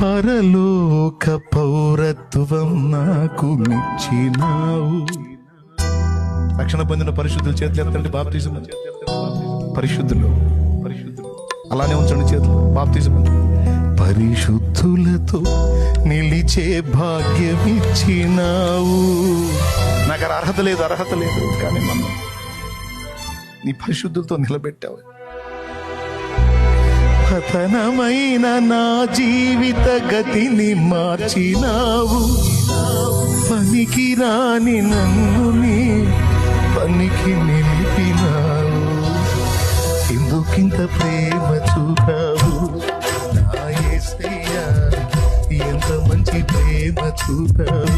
పరలోక పౌరత్వం నాకు నిచ్చినావు. రక్షణ పొందిన పరిశుద్ధులు చేతులు ఎత్తండి. బాప్తిజం పరిశుద్ధులు అలానే ఉంచండి చేతులు. బాప్తిజం పరిశుద్ధులతో నిలిచే భాగ్యమిచ్చినావు. నాకు అర్హత లేదు కానీ నన్ను నీ పరిశుద్ధులతో నిలబెట్టావు. పతనమైన నా జీవిత గతిని మార్చినావు. పనికి రాని నన్ను నీ పనికి నిలిపినావు. ఎందుకింత ప్రేమ చూపావు నా యేసయ్యా, ఎంత మంచి ప్రేమ చూపావు.